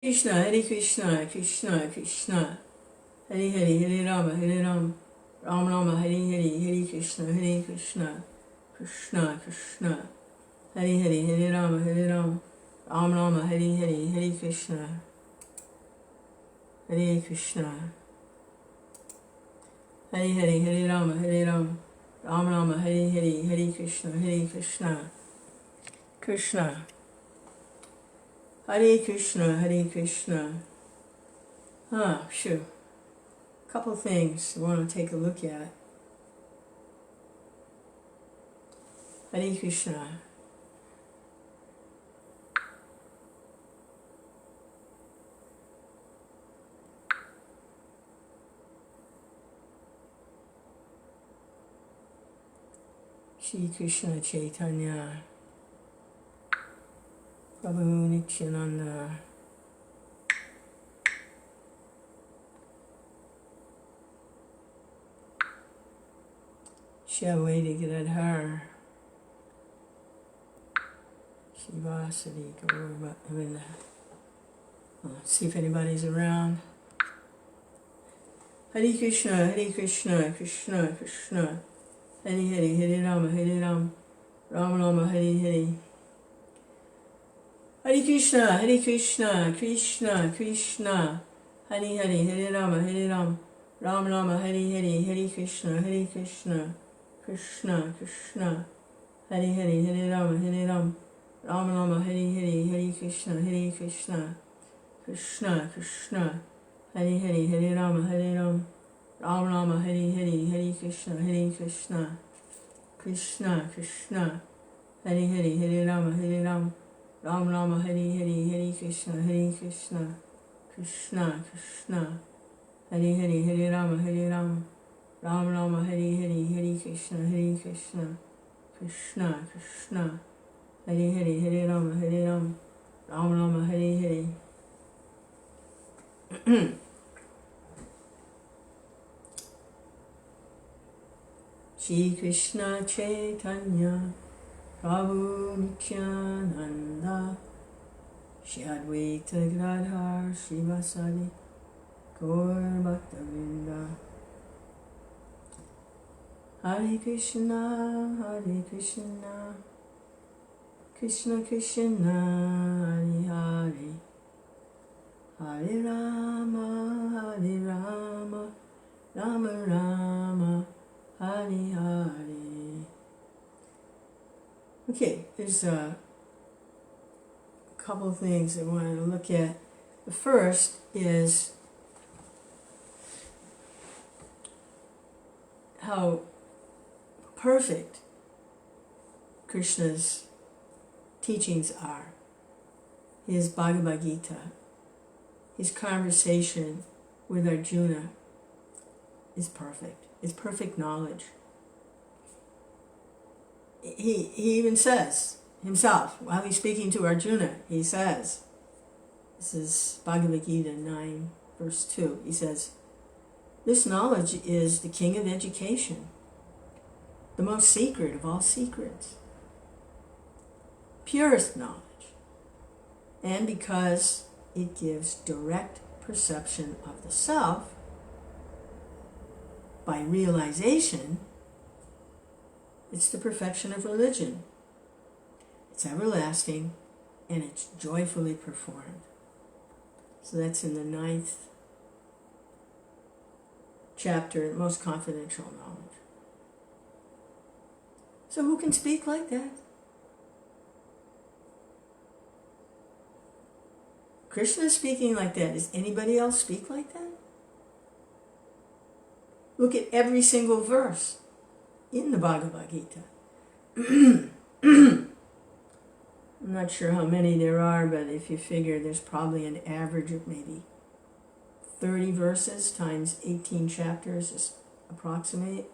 Krishna, Hare Krishna, Krishna Krishna, Hare Hare, Hare Rama, Rama Rama, Hare Hare, Hare Krishna, Krishna Krishna, Hare Hare, Hare Rama, Rama Rama, Hare Hare, Hare Krishna, Hare Krishna, Hare Hare, Hare Rama, Rama Rama, Hare Hare, Hare Krishna, Krishna. Hare Krishna, Hare Krishna. Sure. Couple things I want to take a look at. Hare Krishna. Shri Krishna Chaitanya Prabhu Nityananda Shri Gadadhar Shivasadi Gauravinda. Let's see if anybody's around. Hare Krishna, Krishna Krishna, Hare Hare, Hare Rama, Rama Rama, Hare Hare. Hare Krishna, Krishna Krishna, Hare Hare, Hare Rama, Rama Rama, Hare Hare, Hare Krishna, Krishna Krishna, Hare Hare, Hare Rama, Rama Rama, Hare Hare, Hare Krishna, Krishna Krishna, Hare Hare, Hare Rama, Rama Rama, Hare Hare, Hare Krishna, Krishna Krishna, Hare Hare, Hare Rama, Rama Rama, Hare Hare, Hare Krishna, Krishna Krishna, Hare Hare, Hare Rama, Rama Rama, Hare Hare, Hare Krishna, Krishna Krishna, Hare Hare, Hare Rama, Rama Rama, Hare Hare. Shri Krishna Chaitanya Prabhu Nityananda Shri Advaita Gadadhar Shivasadi Gaur Bhaktavinda. Hare Krishna, Krishna Krishna, Hare Hare, Hare Rama, Rama Rama, Hare Hare. Okay, there's a couple of things I wanted to look at. The first is how perfect Krishna's teachings are. His Bhagavad Gita, his conversation with Arjuna is perfect. It's perfect knowledge. He even says himself, while he's speaking to Arjuna, he says, this is Bhagavad Gita 9 verse 2, he says, this knowledge is the king of education, the most secret of all secrets, purest knowledge, and because it gives direct perception of the self by realization, it's the perfection of religion. It's everlasting and it's joyfully performed. So that's in the 9th chapter, most confidential knowledge. So who can speak like that? Krishna is speaking like that. Does anybody else speak like that? Look at every single verse in the Bhagavad Gita. I'm not sure how many there are, but if you figure there's probably an average of maybe 30 verses times 18 chapters, just approximate.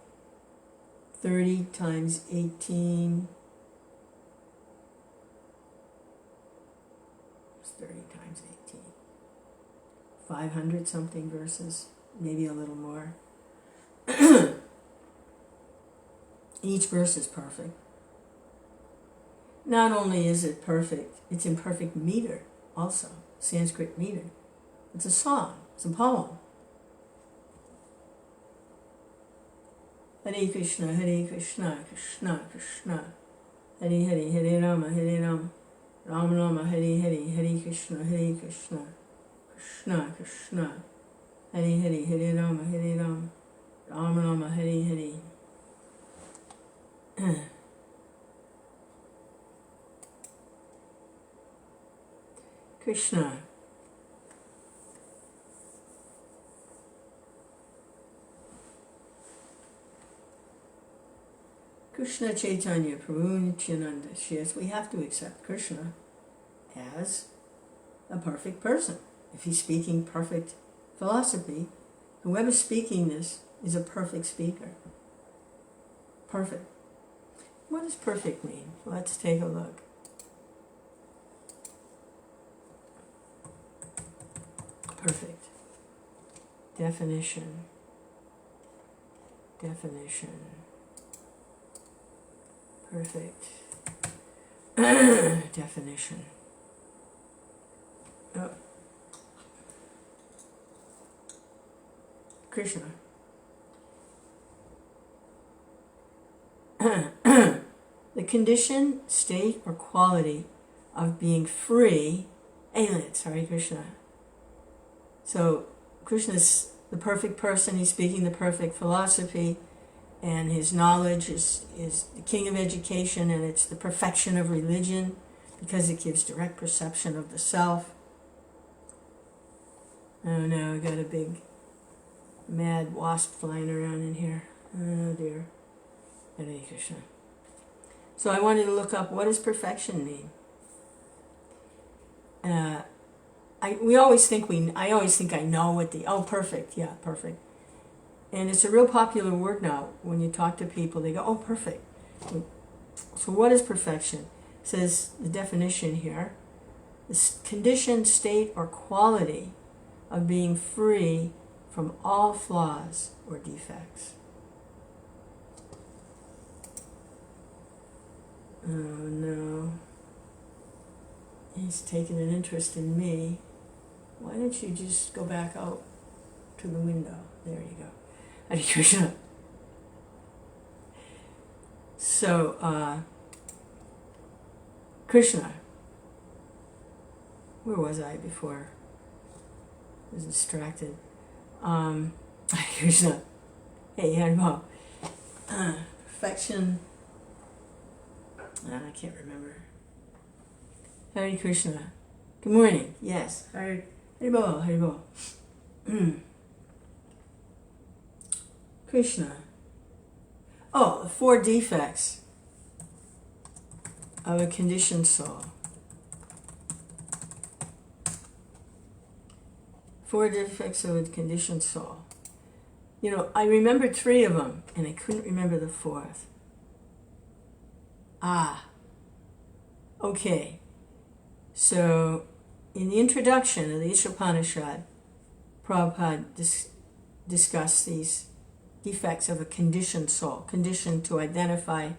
30 times 18, it's 30 times 18. 500 something verses, maybe a little more. Each verse is perfect. Not only is it perfect, it's in perfect meter also. Sanskrit meaning. It's a song, it's a poem. Hare Krishna, Krishna Krishna, Hare Hare, Hare Rama, Rama Rama, Hare Hare, Hare Krishna, Krishna Krishna, Hare Hare, Hare Rama, Rama Rama, Hare Hare. Krishna. Krishna Chaitanya Prabhu Nityananda says we have to accept Krishna as a perfect person. If he's speaking perfect philosophy, whoever's speaking this is a perfect speaker. Perfect. What does perfect mean? Let's take a look. Perfect. Definition. Perfect. Definition. Oh. Krishna. The condition, state, or quality of being free. Hare Krishna. So Krishna's the perfect person. He's speaking the perfect philosophy, and his knowledge is the king of education, and it's the perfection of religion because it gives direct perception of the self. Oh no, I got a big mad wasp flying around in here. Oh dear. Hare Krishna. So I wanted to look up, what does perfection mean? I always think I know what perfect, yeah, perfect. And it's a real popular word now. When you talk to people, they go, oh, perfect. So what is perfection? It says the definition here, the condition, state, or quality of being free from all flaws or defects. Oh no. He's taking an interest in me. Why don't you just go back out to the window? There you go. Hare Krishna. So, Krishna. Where was I before? I was distracted. Hare Krishna. Hey, Haribo. Perfection. I can't remember. Hare Krishna. Good morning. Yes. Haribo. Krishna. Oh, the 4 defects of a conditioned soul. 4 defects of a conditioned soul. You know, I remembered 3 of them, and I couldn't remember the 4th. Okay. So, in the introduction of the Ishopanishad, Prabhupada discussed these defects of a conditioned soul, conditioned to identify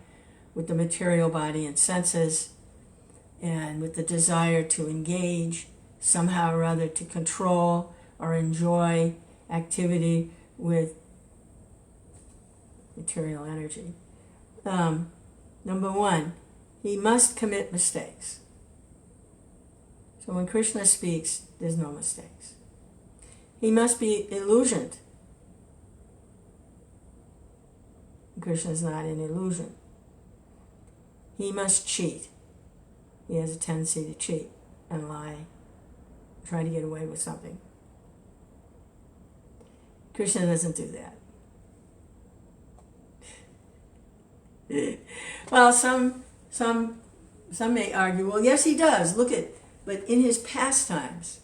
with the material body and senses, and with the desire to engage somehow or other, to control or enjoy activity with material energy. Number 1, he must commit mistakes. So when Krishna speaks, there's no mistakes. He must be illusioned. Krishna is not an illusion. He must cheat. He has a tendency to cheat and lie, try to get away with something. Krishna doesn't do that. Well, some may argue, well, yes, he does. But in his pastimes,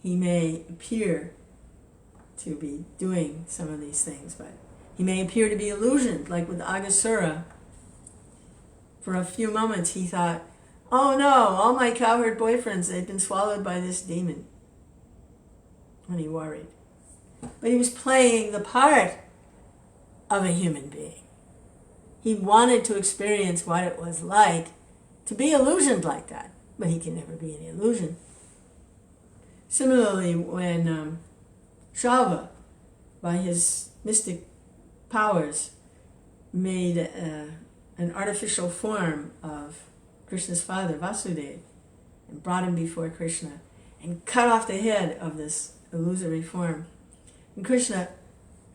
he may appear to be doing some of these things, but he may appear to be illusioned, like with Aghasura. For a few moments, he thought, oh no, all my cowherd boyfriends, they've been swallowed by this demon. And he worried. But he was playing the part of a human being. He wanted to experience what it was like to be illusioned like that. But he can never be an illusion. Similarly, when Shava, by his mystic powers, made an artificial form of Krishna's father, Vasudeva, and brought him before Krishna, and cut off the head of this illusory form. And Krishna,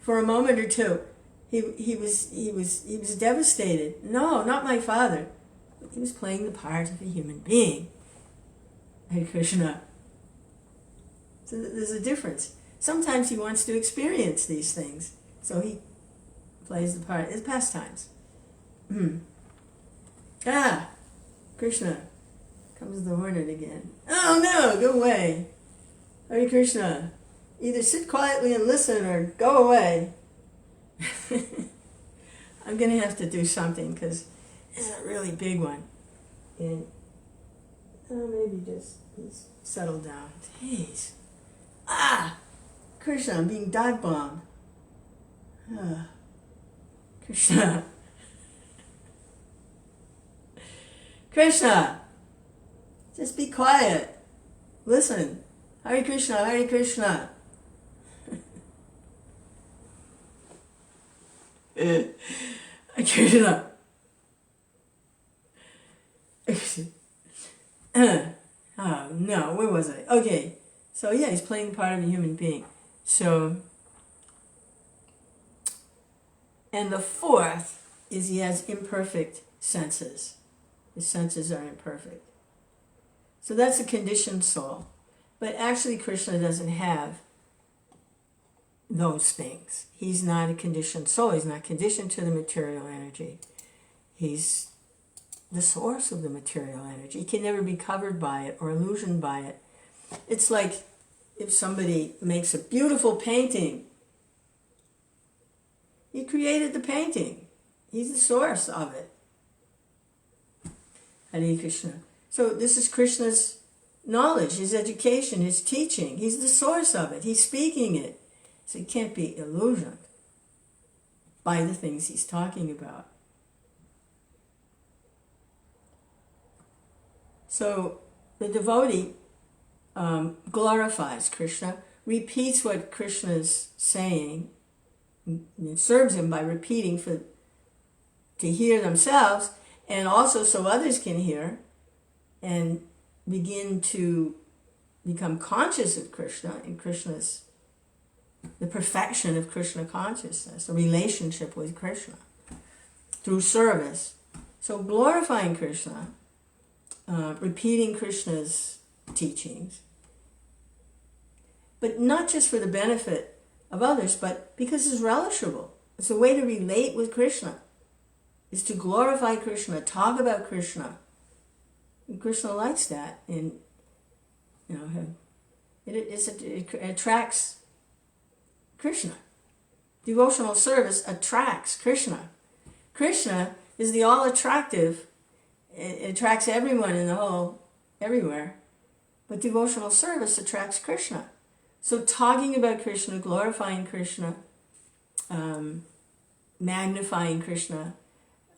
for a moment or two, he was devastated. No, not my father. He was playing the part of a human being. Hare Krishna. So there's a difference. Sometimes he wants to experience these things, so he plays the part. It's pastimes. Krishna. Comes the hornet again. Oh no, go away. Hare Krishna. Either sit quietly and listen or go away. I'm going to have to do something because it's a really big one. And maybe just settle down. Jeez. Krishna, I'm being dog bombed. Krishna. Krishna. Just be quiet. Listen. Hare Krishna, Hare Krishna. Krishna. Oh, no, where was I? Okay. So, yeah, he's playing the part of a human being. So, and the fourth is he has imperfect senses. His senses are imperfect. So that's a conditioned soul. But actually Krishna doesn't have those things. He's not a conditioned soul. He's not conditioned to the material energy. He's the source of the material energy. He can never be covered by it or illusioned by it. It's like if somebody makes a beautiful painting. He created the painting. He's the source of it. Hare Krishna. So this is Krishna's knowledge, his education, his teaching. He's the source of it. He's speaking it. So it can't be illusioned by the things he's talking about. So the devotee glorifies Krishna, repeats what Krishna is saying, and serves him by repeating to hear themselves, and also so others can hear and begin to become conscious of Krishna and the perfection of Krishna consciousness, a relationship with Krishna through service. So glorifying Krishna, repeating Krishna's teachings, but not just for the benefit of others, but because it's relishable. It's a way to relate with Krishna, is to glorify Krishna, talk about Krishna. And Krishna likes that, and it attracts Krishna. Devotional service attracts Krishna. Krishna is the all-attractive. It attracts everyone in the whole, everywhere. But devotional service attracts Krishna. So talking about Krishna, glorifying Krishna, magnifying Krishna.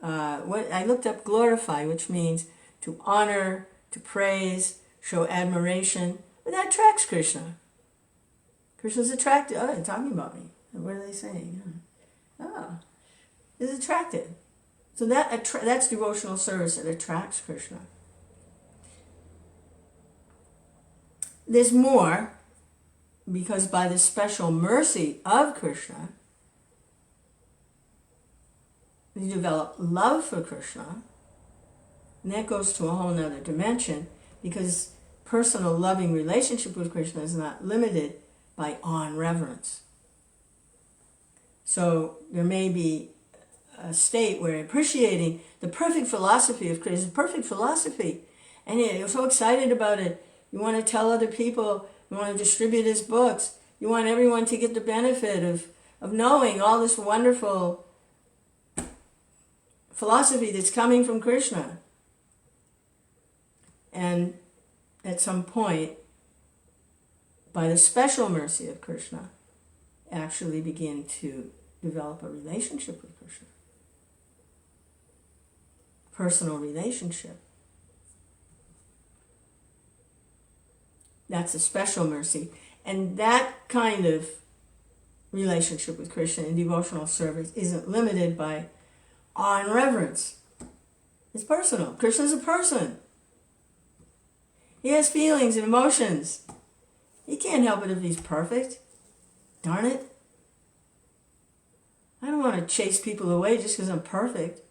I looked up glorify, which means to honor, to praise, show admiration. But that attracts Krishna. Krishna's attracted. Oh, they're talking about me. What are they saying? Oh, is attracted. So that's devotional service that attracts Krishna. There's more, because by the special mercy of Krishna, we develop love for Krishna, and that goes to a whole nother dimension, because personal loving relationship with Krishna is not limited by awe and reverence. So there may be a state where appreciating the perfect philosophy of Krishna, perfect philosophy, and you're so excited about it, you want to tell other people, you want to distribute his books, you want everyone to get the benefit of knowing all this wonderful philosophy that's coming from Krishna. And at some point, by the special mercy of Krishna, actually begin to develop a relationship with Krishna. Personal relationship. That's a special mercy. And that kind of relationship with Krishna in devotional service isn't limited by awe and reverence. It's personal. Krishna's a person. He has feelings and emotions. He can't help it if he's perfect. Darn it. I don't want to chase people away just because I'm perfect.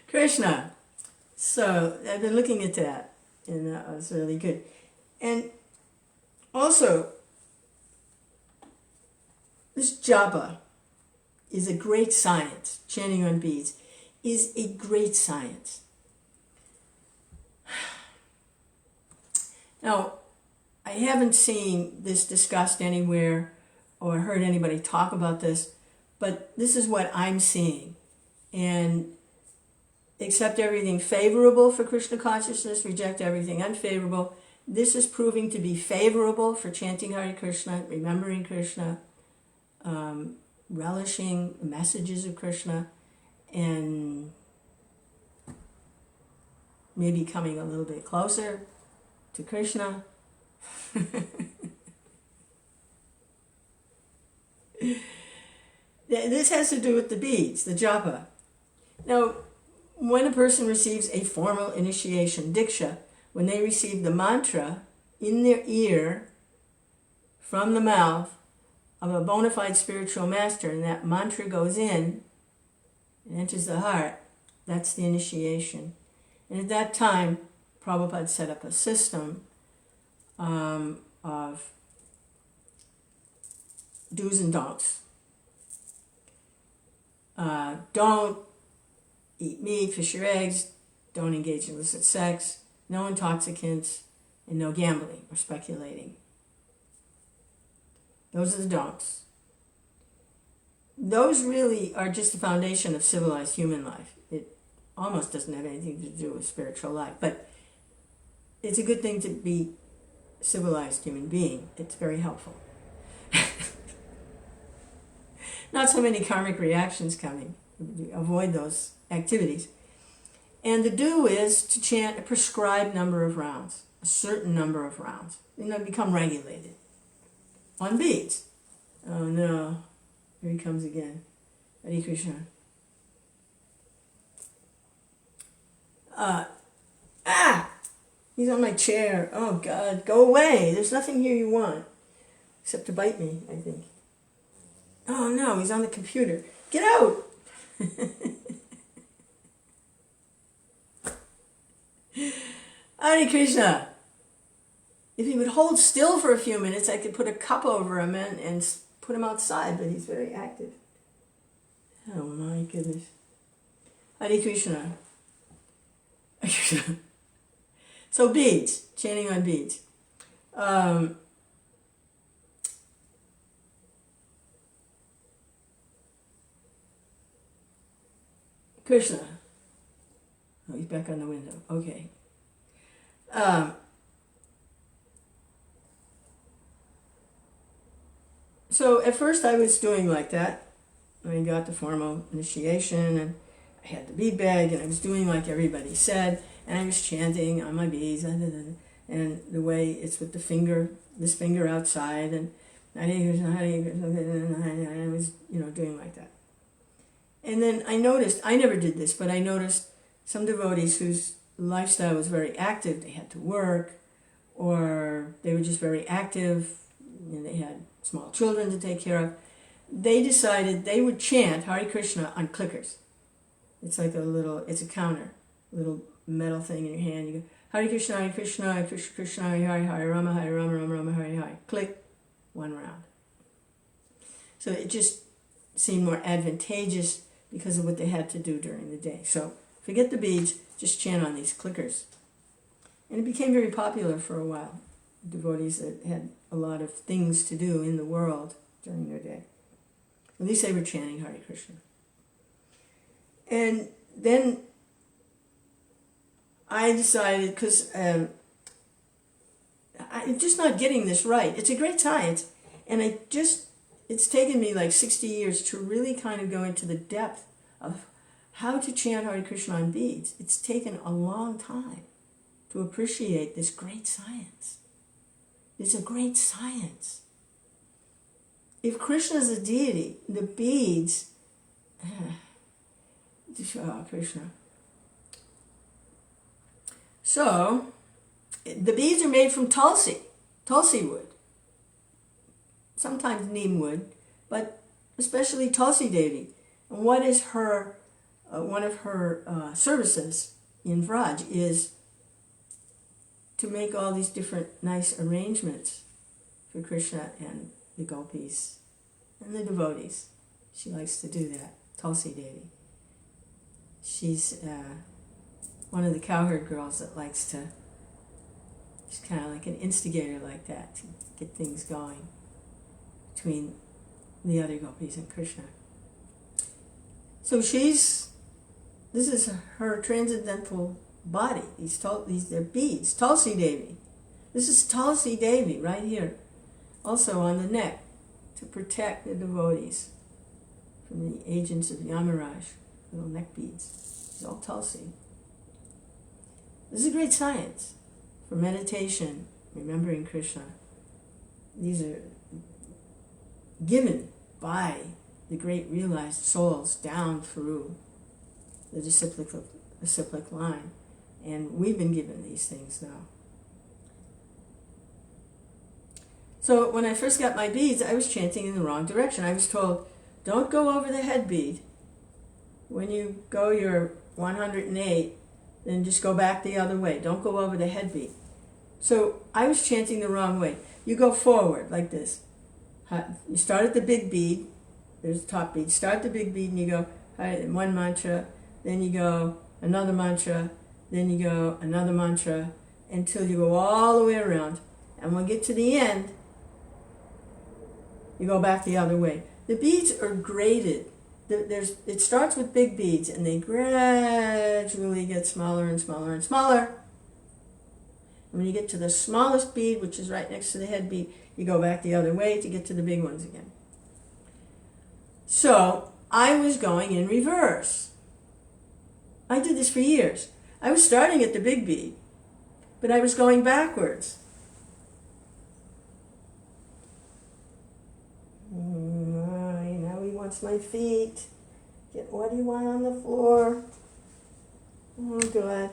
Krishna. So I've been looking at that, and that was really good. And also, this japa is a great science. Chanting on beads is a great science. Now, I haven't seen this discussed anywhere or heard anybody talk about this, but this is what I'm seeing. And accept everything favorable for Krishna consciousness, reject everything unfavorable. This is proving to be favorable for chanting Hare Krishna, remembering Krishna, relishing the messages of Krishna, and maybe coming a little bit closer to Krishna. This has to do with the beads, the japa. Now, when a person receives a formal initiation, diksha, when they receive the mantra in their ear from the mouth of a bona fide spiritual master, and that mantra goes in and enters the heart, that's the initiation. And at that time, Prabhupada set up a system of do's and don'ts. Don't eat meat, fish or eggs, don't engage in illicit sex, no intoxicants, and no gambling or speculating. Those are the don'ts. Those really are just the foundation of civilized human life. It almost doesn't have anything to do with spiritual life, but it's a good thing to be a civilized human being. It's very helpful. Not so many karmic reactions coming. Avoid those activities. And the do is to chant a prescribed number of rounds, a certain number of rounds. Become regulated. On beads. Oh no, here he comes again. Hare Krishna. He's on my chair. Oh God, go away. There's nothing here you want. Except to bite me, I think. Oh no, he's on the computer. Get out! Hare Krishna. If he would hold still for a few minutes, I could put a cup over him and put him outside, but he's very active. Oh my goodness. Hare Krishna. Hare Krishna. So beads, chanting on beads. Krishna. Oh, he's back on the window. Okay. So at first I was doing like that. I got the formal initiation and I had the bead bag and I was doing like everybody said and I was chanting on my beads and the way it's with the finger, this finger outside and I was, doing like that. And then I noticed, I never did this, but I noticed some devotees whose lifestyle was very active, they had to work, or they were just very active, and they had small children to take care of. They decided they would chant Hare Krishna on clickers. It's like it's a counter, a little metal thing in your hand. You go, Hare Krishna, Hare Krishna, Hare Krishna, Krishna, Hare Hare, Rama, Hare Rama, Rama, Rama, Hare Hare. Click, one round. So it just seemed more advantageous because of what they had to do during the day. So forget the beads, just chant on these clickers. And it became very popular for a while. Devotees that had a lot of things to do in the world during their day. At least they were chanting Hare Krishna. And then I decided, because I'm just not getting this right. It's a great science, and I just it's taken me like 60 years to really kind of go into the depth of how to chant Hare Krishna on beads. It's taken a long time to appreciate this great science. It's a great science. If Krishna is a deity, the beads, Krishna. So, the beads are made from tulsi wood, sometimes neem wood, but especially Tulsi Devi. And what is her, one of her services in Vraj is to make all these different nice arrangements for Krishna and the gopis and the devotees. She likes to do that, Tulsi Devi. She's one of the cowherd girls that likes to, she's kind of like an instigator like that, to get things going between the other gopis and Krishna. So this is her transcendental body. They're beads, Tulsi Devi. This is Tulsi Devi right here, also on the neck, to protect the devotees from the agents of Yamaraj, little neck beads. It's all Tulsi. This is a great science for meditation, remembering Krishna. These are given by the great realized souls down through the disciplic line. And we've been given these things now. So when I first got my beads, I was chanting in the wrong direction. I was told, don't go over the head bead. When you go your 108, then just go back the other way. Don't go over the head bead. So I was chanting the wrong way. You go forward like this. You start at the big bead. There's the top bead. Start the big bead and you go one mantra. Then you go another mantra. Then you go another mantra until you go all the way around. And when you get to the end, you go back the other way. The beads are graded. It starts with big beads and they gradually get smaller and smaller and smaller. And when you get to the smallest bead, which is right next to the head bead, you go back the other way to get to the big ones again. So I was going in reverse. I did this for years. I was starting at the big bead, but I was going backwards. Now he wants my feet. What do you want on the floor? Oh God.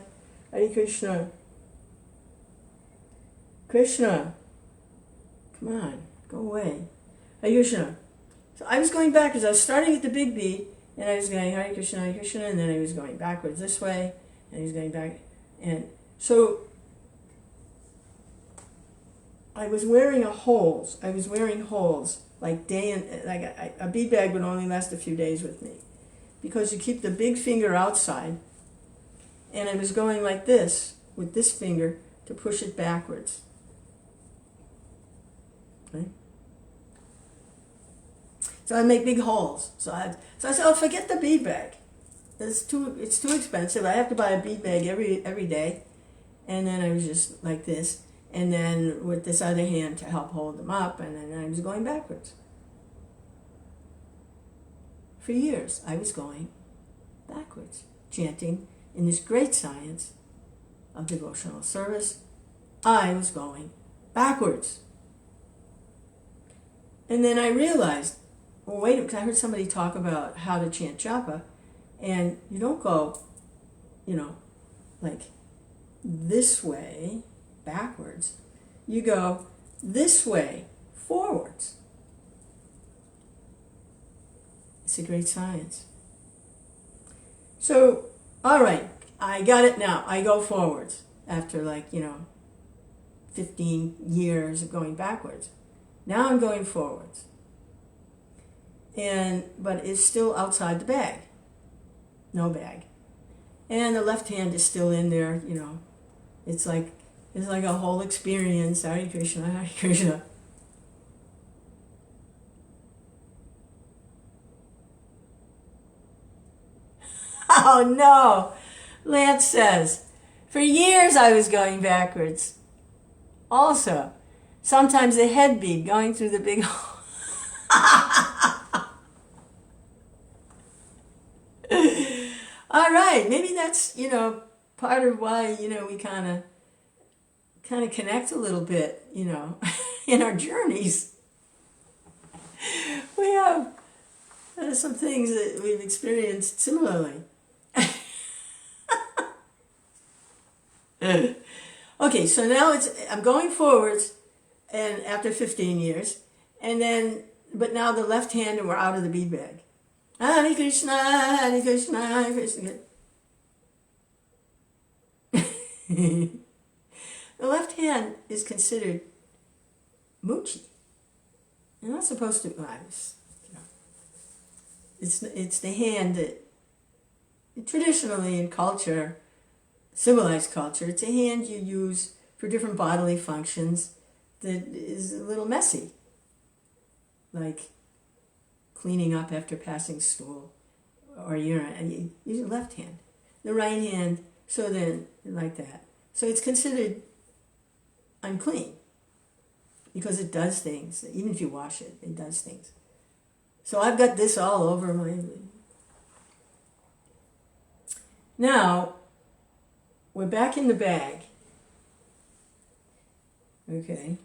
Hare Krishna. Krishna. Come on, go away. Hare Krishna. So I was going backwards. I was starting at the big bead, and I was going Hare Krishna, and then I was going backwards this way, and he was going back. And so I was wearing holes. Like a bead bag would only last a few days with me, because you keep the big finger outside, and I was going like this with this finger to push it backwards. Right? So I make big holes. So I said, oh, forget the bead bag. It's too expensive. I have to buy a bead bag every day. And then I was just like this. And then with this other hand to help hold them up. And then I was going backwards. For years, I was going backwards, chanting in this great science of devotional service. I was going backwards. And then I realized, well, wait, because I heard somebody talk about how to chant japa, and you don't go, like this way, backwards. You go this way, forwards. It's a great science. So, all right, I got it now. I go forwards after 15 years of going backwards. Now I'm going forwards. But it's still outside the bag. No bag. And the left hand is still in there, It's like a whole experience. Hare Krishna, Hare Krishna. Oh no! Lance says, for years I was going backwards. Also, sometimes the head bead going through the big hole. All right, maybe that's, part of why, we kind of connect a little bit, in our journeys. We have some things that we've experienced similarly. Okay, so now I'm going forwards, and after 15 years, but now the left hand, and we're out of the bead bag. Hare Krishna, Hare Krishna, Hare Krishna. The left hand is considered muchi. You're not supposed to. It's the hand that traditionally in culture, civilized culture, it's a hand you use for different bodily functions that is a little messy, like cleaning up after passing stool or urine, and you use your left hand. The right hand, so then, like that. So it's considered unclean because it does things. Even if you wash it, it does things. So I've got this all over my... Now, we're back in the bag. Okay.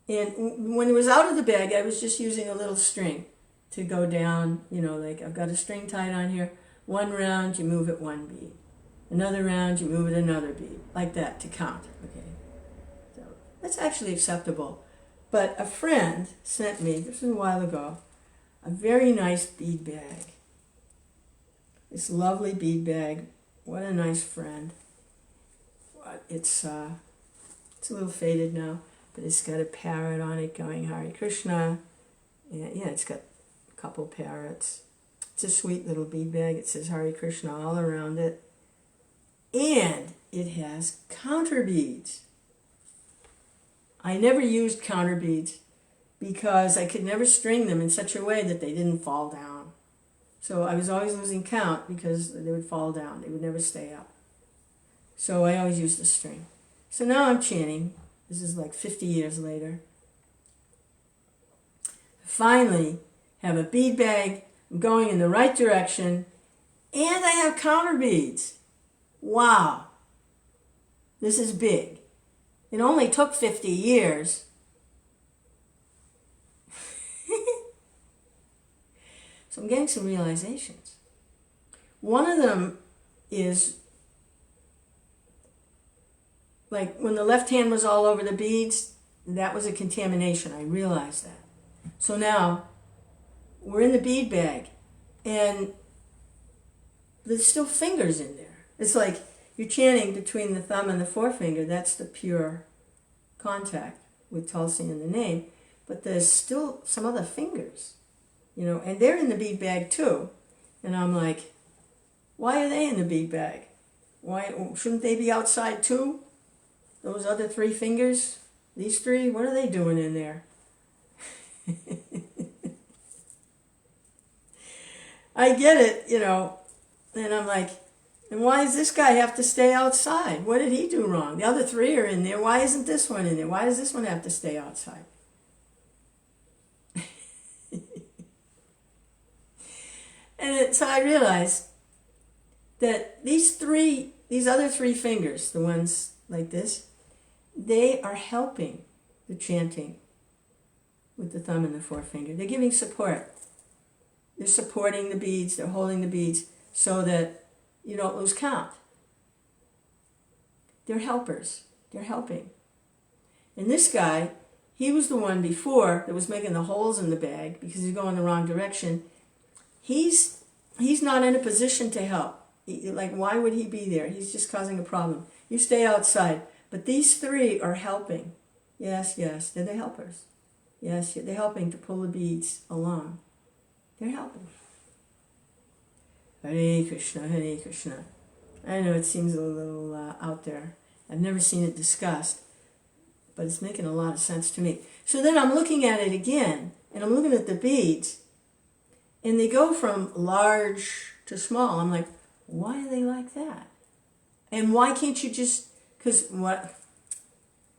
And when it was out of the bag, I was just using a little string to go down, like I've got a string tied on here. One round, you move it one bead. Another round, you move it another bead. Like that, to count. Okay. So that's actually acceptable. But a friend sent me, this was a while ago, a very nice bead bag. This lovely bead bag. What a nice friend. It's a little faded now, but it's got a parrot on it going Hare Krishna. Yeah, it's got a couple parrots. It's a sweet little bead bag. It says Hare Krishna all around it. And it has counter beads. I never used counter beads because I could never string them in such a way that they didn't fall down. So I was always losing count because they would fall down. They would never stay up. So I always used the string. So now I'm chanting. This is like 50 years later. Finally, have a bead bag. I'm going in the right direction. And I have counter beads. Wow. This is big. It only took 50 years. So I'm getting some realizations. One of them is, like when the left hand was all over the beads, that was a contamination. I realized that. So now we're in the bead bag and there's still fingers in there. It's like you're chanting between the thumb and the forefinger. That's the pure contact with Tulsi in the name. But there's still some other fingers, and they're in the bead bag too. And I'm like, why are they in the bead bag? Why shouldn't they be outside too? Those other three fingers, these three, what are they doing in there? I get it, and I'm like, and why does this guy have to stay outside? What did he do wrong? The other three are in there. Why isn't this one in there? Why does this one have to stay outside? So I realized that these other three fingers, the ones like this, they are helping the chanting with the thumb and the forefinger. They're giving support. They're supporting the beads. They're holding the beads so that you don't lose count. They're helpers. They're helping. And this guy, he was the one before that was making the holes in the bag because he's going the wrong direction. He's not in a position to help. Why would he be there? He's just causing a problem. You stay outside. But these three are helping. Yes, they're the helpers. Yes, they're helping to pull the beads along. They're helping. Hare Krishna, Hare Krishna. I know it seems a little out there. I've never seen it discussed, but it's making a lot of sense to me. So then I'm looking at it again, and I'm looking at the beads, and they go from large to small. I'm like, why are they like that? And why can't you just, because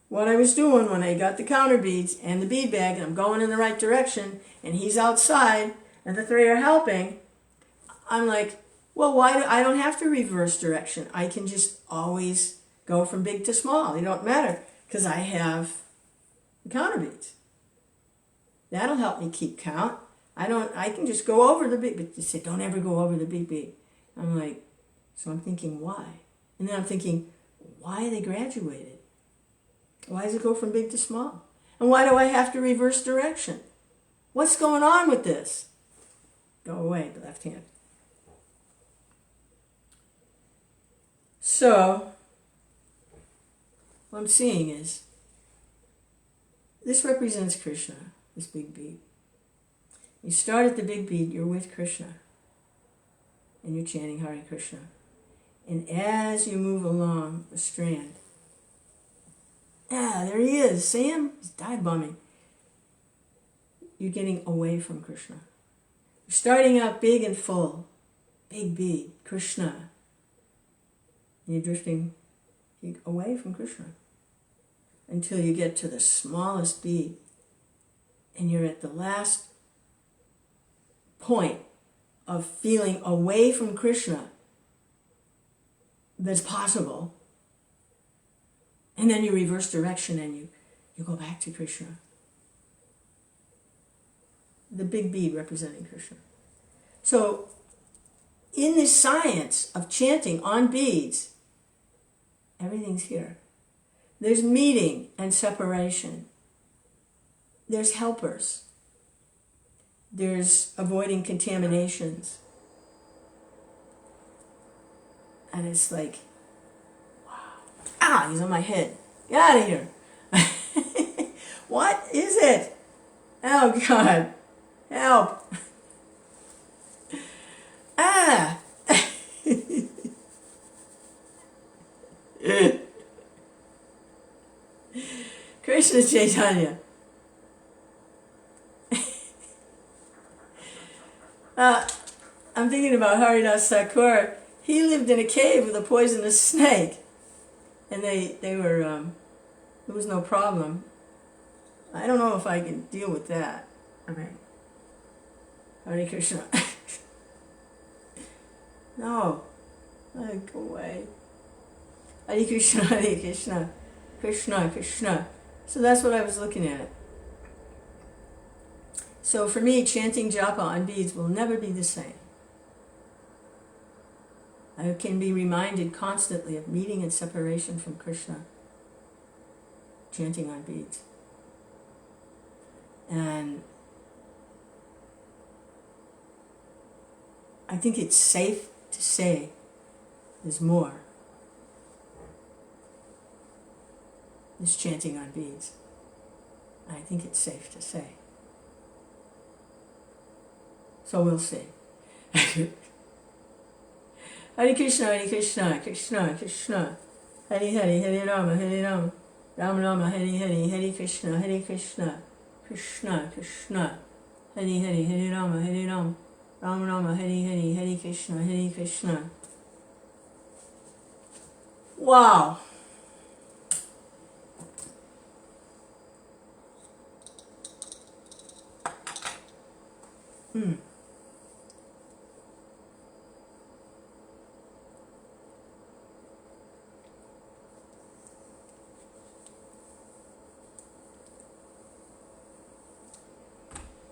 what I was doing when I got the counter beads and the bead bag, and I'm going in the right direction, and he's outside, and the three are helping, I'm like, well, I don't have to reverse direction. I can just always go from big to small. It don't matter, because I have the counter beads. That'll help me keep count. I can just go over the big, but they say, don't ever go over the big bead. I'm like, so I'm thinking, why? And then I'm thinking, why they graduated? Why does it go from big to small? And why do I have to reverse direction? What's going on with this? Go away, the left hand. So, what I'm seeing is, this represents Krishna, this big bead. You start at the big bead, you're with Krishna, and you're chanting Hare Krishna. And as you move along the strand, there he is, see him? He's dive bombing. You're getting away from Krishna. You're starting out big and full, big bead, Krishna. You're drifting away from Krishna until you get to the smallest bead, and you're at the last point of feeling away from Krishna that's possible, and then you reverse direction and you go back to Krishna. The big bead representing Krishna. So in this science of chanting on beads, everything's here. There's meeting and separation. There's helpers. There's avoiding contaminations. And it's like, wow. He's on my head. Get out of here. What is it? Oh, God. Help. Krishna Chaitanya. I'm thinking about Haridas Thakur. He lived in a cave with a poisonous snake. And they were, there was no problem. I don't know if I can deal with that. Okay. Hare Krishna. No. Go away. Hare Krishna, Hare Krishna. Krishna, Krishna. So that's what I was looking at. So for me, chanting japa on beads will never be the same. I can be reminded constantly of meeting and separation from Krishna, chanting on beads. And I think it's safe to say there's more. This chanting on beads. I think it's safe to say. So we'll see. Hare Krishna, Hare Krishna, Krishna, Krishna, Hare Hare, Hare Rama, Hare Rama, Rama Rama, Hare Hare, Hare Krishna, Krishna, Krishna, Hare Hare, Hare Rama, Hare Rama, Rama Rama, Hare Hare, Hare Krishna, Krishna. Wow.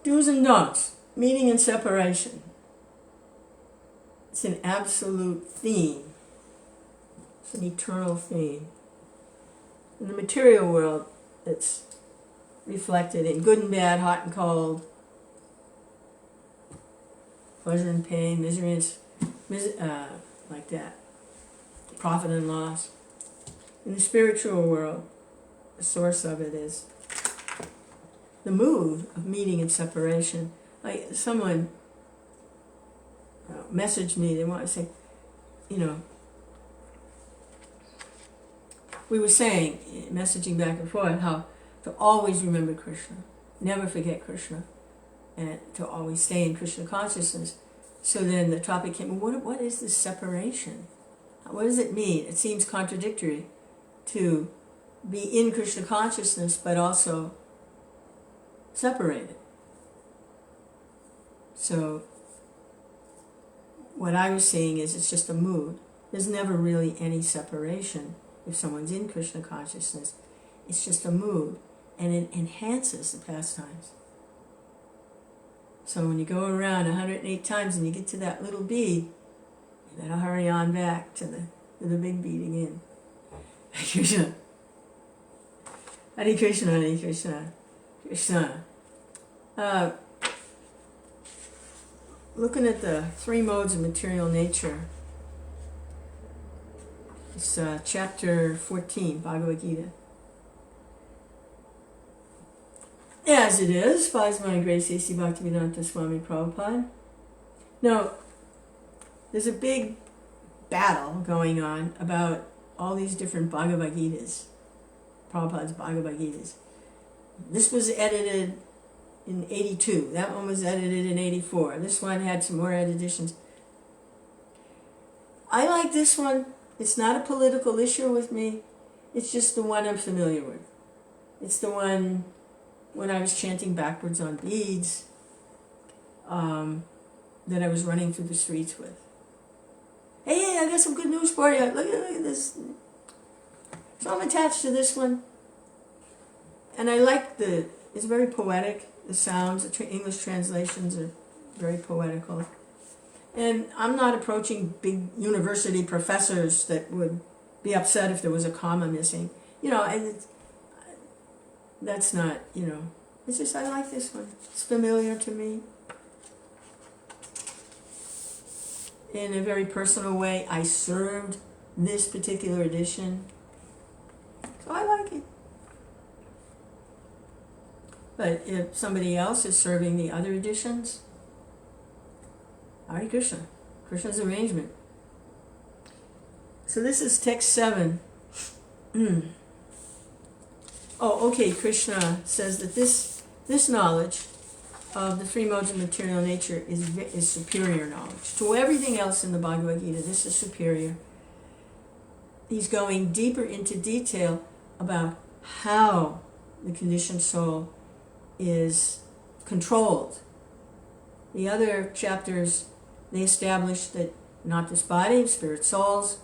Do's and don'ts, meeting and separation. It's an absolute theme. It's an eternal theme. In the material world, it's reflected in good and bad, hot and cold, pleasure and pain, misery and like that, profit and loss. In the spiritual world, the source of it is the mood of meeting and separation. Like someone messaged me, they want to say, we were saying, messaging back and forth, how to always remember Krishna, never forget Krishna, and to always stay in Krishna consciousness. So then the topic came, what is this separation? What does it mean? It seems contradictory to be in Krishna consciousness, but also separated. So what I was seeing is it's just a mood. There's never really any separation if someone's in Krishna consciousness. It's just a mood, and it enhances the pastimes. So when you go around 108 times and you get to that little bead, you gotta hurry on back to the big bead again. Hare Krishna. Hare Krishna, Hare Krishna, Krishna. Looking at the three modes of material nature, it's chapter 14, Bhagavad Gita. As it is, by His Divine Grace, A.C. Bhaktivedanta Swami Prabhupada. Now, there's a big battle going on about all these different Bhagavad Gitas, Prabhupada's Bhagavad Gitas. This was edited in 82. That one was edited in 84. This one had some more editions. I like this one. It's not a political issue with me. It's just the one I'm familiar with. It's the one when I was chanting backwards on beads that I was running through the streets with. Hey, I got some good news for you. Look at this. So I'm attached to this one. And I like it's very poetic. The sounds, the English translations are very poetical. And I'm not approaching big university professors that would be upset if there was a comma missing. That's not, it's just I like this one. It's familiar to me. In a very personal way, I served this particular edition. So I like it. But if somebody else is serving the other editions, Hare Krishna, Krishna's arrangement. So this is text 7. Oh, okay, Krishna says that this knowledge of the three modes of material nature is superior knowledge. To everything else in the Bhagavad Gita, this is superior. He's going deeper into detail about how the conditioned soul is controlled. The other chapters, they establish that not this body, spirit souls,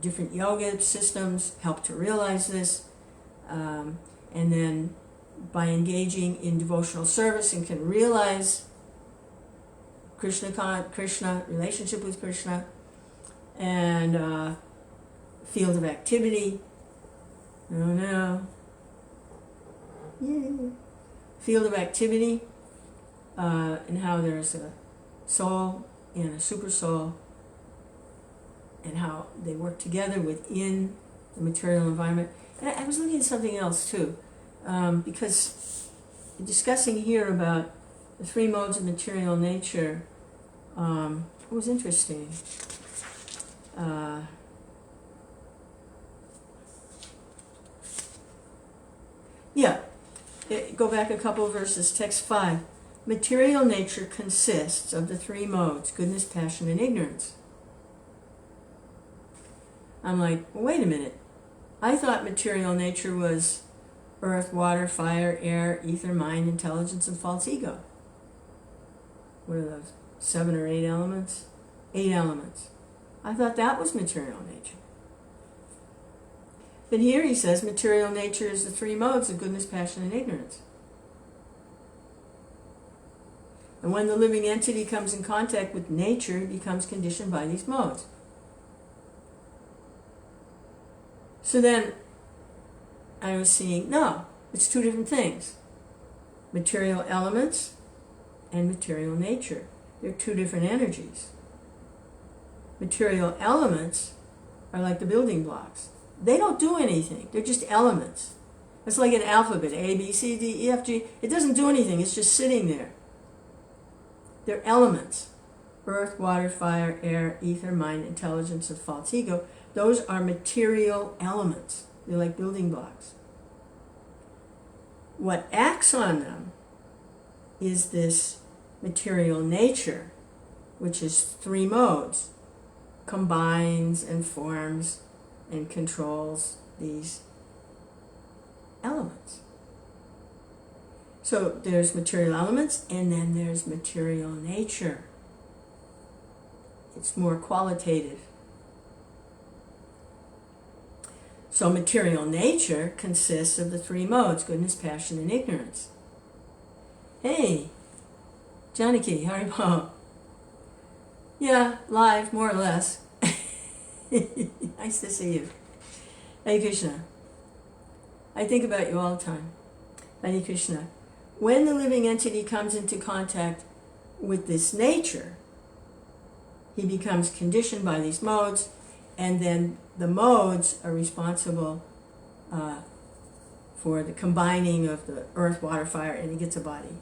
different yoga systems help to realize this, and then by engaging in devotional service and can realize Krishna, relationship with Krishna, and field of activity. Field of activity, and how there's a soul and a super soul, and how they work together within the material environment. And I was looking at something else too, because discussing here about the three modes of material nature, it was interesting. Go back a couple of verses, text 5. Material nature consists of the three modes, goodness, passion, and ignorance. I'm like, well, wait a minute. I thought material nature was earth, water, fire, air, ether, mind, intelligence, and false ego. What are those? 7 or 8 elements? 8 elements. I thought that was material nature. But here he says material nature is the three modes of goodness, passion, and ignorance. And when the living entity comes in contact with nature, it becomes conditioned by these modes. So then I was seeing, no, it's two different things. Material elements and material nature. They're two different energies. Material elements are like the building blocks. They don't do anything. They're just elements. It's like an alphabet, A, B, C, D, E, F, G. It doesn't do anything. It's just sitting there. They're elements. Earth, water, fire, air, ether, mind, intelligence, and false ego. Those are material elements. They're like building blocks. What acts on them is this material nature, which is three modes, combines and forms and controls these elements. So there's material elements, and then there's material nature. It's more qualitative. So material nature consists of the three modes: goodness, passion, and ignorance. Hey, Janaki, Haribol. Yeah, live, more or less. Nice to see you. Hare Krishna. I think about you all the time. Hare Krishna. When the living entity comes into contact with this nature, he becomes conditioned by these modes, and then the modes are responsible for the combining of the earth, water, fire, and he gets a body.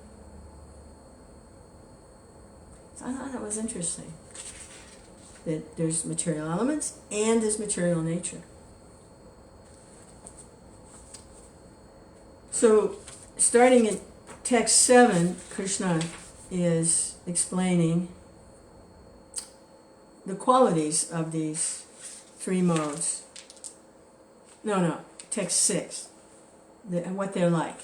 So I thought that was interesting, that there's material elements and there's material nature. So starting in text 7, Krishna is explaining the qualities of these three modes. No, text 6, and what they're like.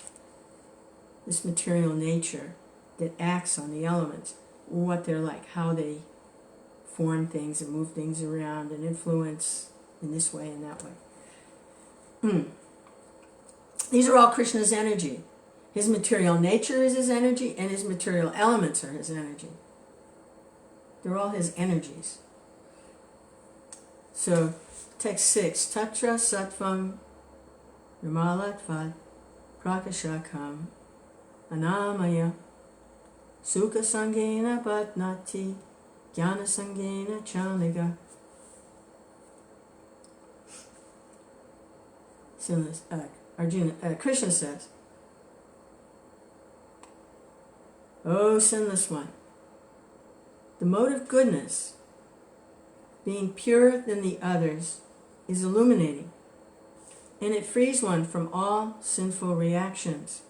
This material nature that acts on the elements, what they're like, how they form things and move things around and influence in this way and that way. These are all Krishna's energy. His material nature is his energy, and his material elements are his energy. They're all his energies. So, text 6, Tatra Sattvam Nirmalatvat Prakashakam Anamaya Sukha Sangena Patnati Jnana Sangena Chaniga. Krishna says, O sinless one, the mode of goodness, being purer than the others, is illuminating, and it frees one from all sinful reactions.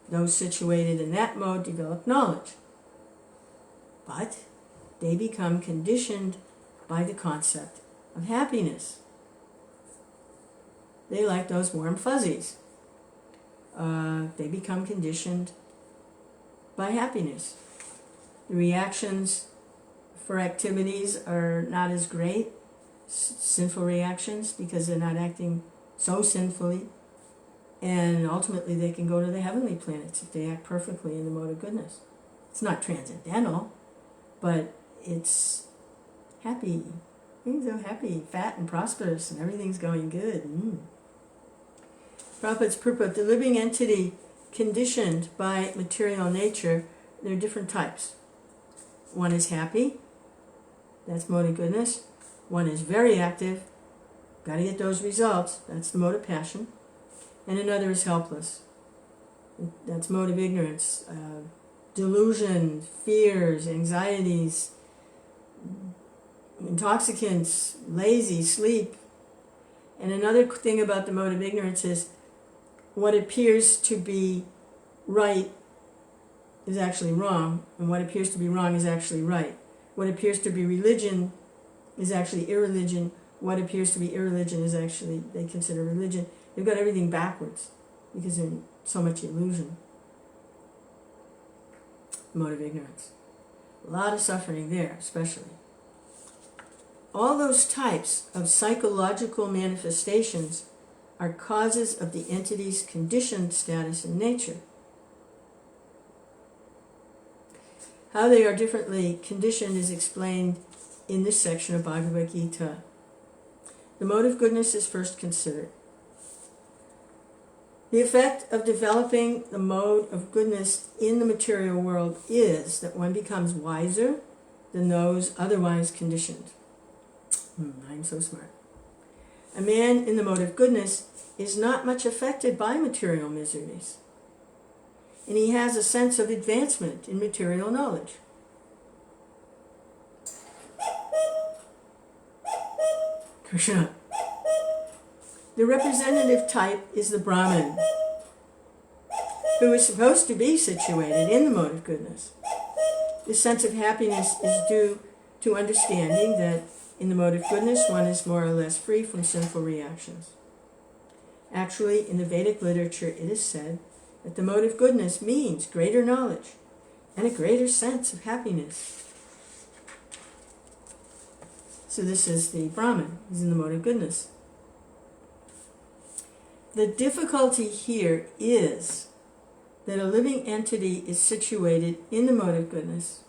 Those situated in that mode develop knowledge, but they become conditioned by the concept of happiness. They like those warm fuzzies. They become conditioned by happiness. The reactions for activities are not as great, sinful reactions, because they're not acting so sinfully, and ultimately they can go to the heavenly planets if they act perfectly in the mode of goodness. It's not transcendental, but it's happy. Things are happy, fat and prosperous, and everything's going good. Prabhupada's purport, the living entity conditioned by material nature, there are different types. One is happy, that's mode of goodness. One is very active, got to get those results, that's the mode of passion. And another is helpless, that's mode of ignorance. Delusion, fears, anxieties, intoxicants, lazy, sleep. And another thing about the mode of ignorance is what appears to be right is actually wrong, and what appears to be wrong is actually right. What appears to be religion is actually irreligion. What appears to be irreligion is actually, they consider religion. They've got everything backwards because there's so much illusion. Mode of ignorance. A lot of suffering there, especially. All those types of psychological manifestations are causes of the entity's conditioned status in nature. How they are differently conditioned is explained in this section of Bhagavad Gita. The mode of goodness is first considered. The effect of developing the mode of goodness in the material world is that one becomes wiser than those otherwise conditioned. I'm so smart. A man in the mode of goodness is not much affected by material miseries, and he has a sense of advancement in material knowledge. Krishna. The representative type is the Brahmin, who is supposed to be situated in the mode of goodness. This sense of happiness is due to understanding that in the mode of goodness one is more or less free from sinful reactions. Actually, in the Vedic literature, it is said that the mode of goodness means greater knowledge and a greater sense of happiness. So this is the Brahman, he's in the mode of goodness. The difficulty here is that a living entity is situated in the mode of goodness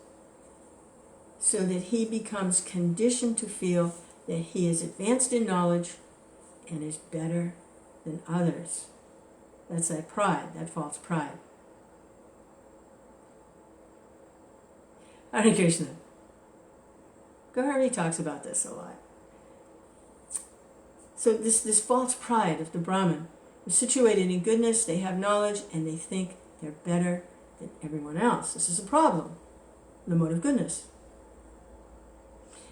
so that he becomes conditioned to feel that he is advanced in knowledge and is better than others. That's that pride, that false pride. Hare Krishna. Godhead talks about this a lot. So this false pride of the Brahman is situated in goodness, they have knowledge, and they think they're better than everyone else. This is a problem, the mode of goodness.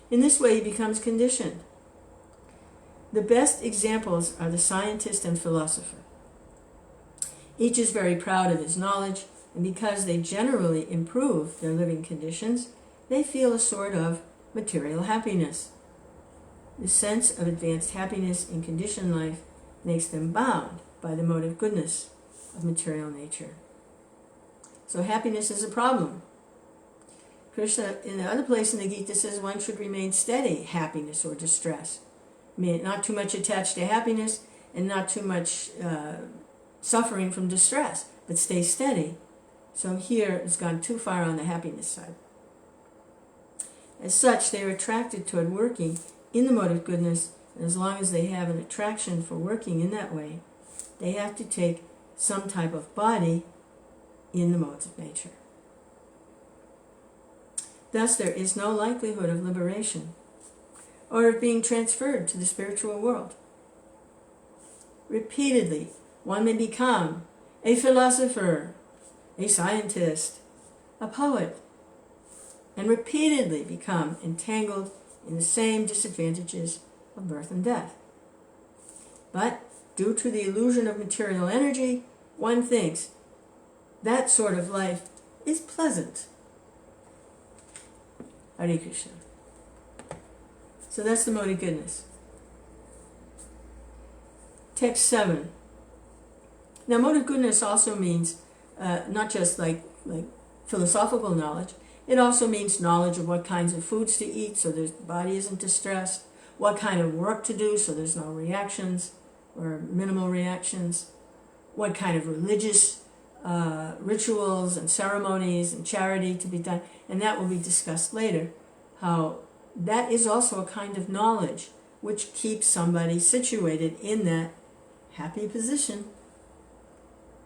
In this way, he becomes conditioned. The best examples are the scientist and philosopher. Each is very proud of his knowledge, and because they generally improve their living conditions, they feel a sort of material happiness. The sense of advanced happiness in conditioned life makes them bound by the mode of goodness of material nature. So happiness is a problem. Krishna, in the other place in the Gita, says one should remain steady, happiness or distress. I mean, not too much attached to happiness and not too much suffering from distress, but stay steady. So here it's gone too far on the happiness side. As such, they are attracted toward working in the mode of goodness, and as long as they have an attraction for working in that way, they have to take some type of body in the modes of nature. Thus, there is no likelihood of liberation or of being transferred to the spiritual world. Repeatedly, one may become a philosopher, a scientist, a poet, and repeatedly become entangled in the same disadvantages of birth and death. But due to the illusion of material energy, one thinks that sort of life is pleasant. Hare Krishna. So that's the mode of goodness. Text 7. Now, mode of goodness also means not just like philosophical knowledge. It also means knowledge of what kinds of foods to eat so the body isn't distressed, what kind of work to do so there's no reactions or minimal reactions, what kind of religious rituals and ceremonies and charity to be done, and that will be discussed later, how that is also a kind of knowledge which keeps somebody situated in that happy position,